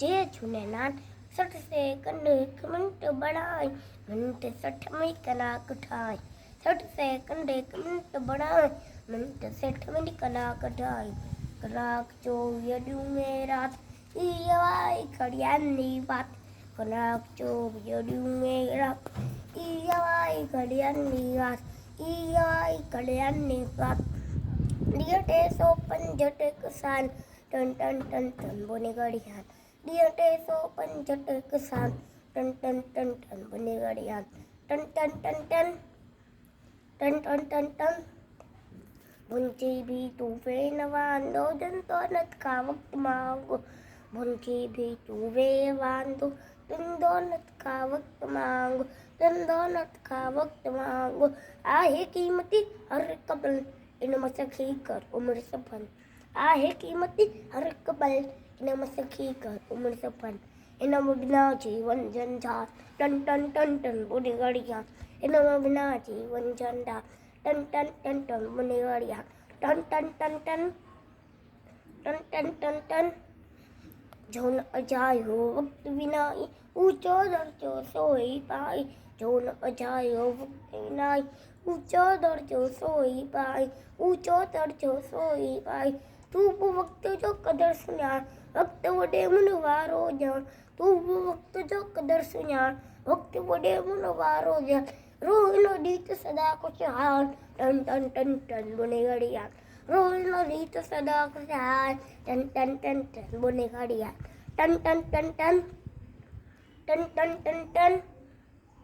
जे छूने नान 60 second 1 minute बढ़ाए minute 60 में कलाक ठाए 60 सेकंड 1 मिनट बढ़ाए मिनट 60 में कलाक ठाए कलाक 24 में रात ई हवाई घड़ियाळની વાત કલાક 24 में रात ई हवाई घड़ियाळની વાત ई हवाई घड़ियाळની વાત દિયટે 165 કિસાન ટન ટન ટન ટન બોને ઘડિયાળ દિયટે 165 કિસાન ટન ટન ટન ટન બોને ઘડિયાળ ટન ટન ટન ટન ટન ટન ટન ટન ભૂંચી भी તુવે નવાંદો જંતો નતકા વખત માંગો ભૂંચી भी તુવે વાંદો ધંધો નતકા વખત માંગો ધંધો નતકા વખત માંગો આ હે કિંમતી હર કબલ इनमें सखी कर उम्र सफन आ है कीमती हर कबल इनमें सखी कर उम्र सफन इनमें बिना जीवन झंझाट टन टन टन टन बुनी गड़िया इनमें बिना जीवन झंझाट टन टन टन टन बुनी गड़िया टन टन टन टन टन टन टन टन जो न अजायो वक्त विनाई ऊंचो दर्जो सोई पाई जो न अजायो वक्त विनाई ऊंचो दर्जो सोई पाई ऊंचो दर्जो सोई पाई तू वक्त जो कदर सुञाण वक्त वॾे मुन वारो ॼाण तू वक्त जो कदर सुञाण वक्त वॾे मुन वारो ॼाण रोहिनो ॾीत सदा खुशहाल टन टन टन टन बुने घड़ियाळ रोहिनो ॾीत सदा खुशहाल टन टन टन टन बुने घड़ियाळ टन टन टन टन टन टन टन टन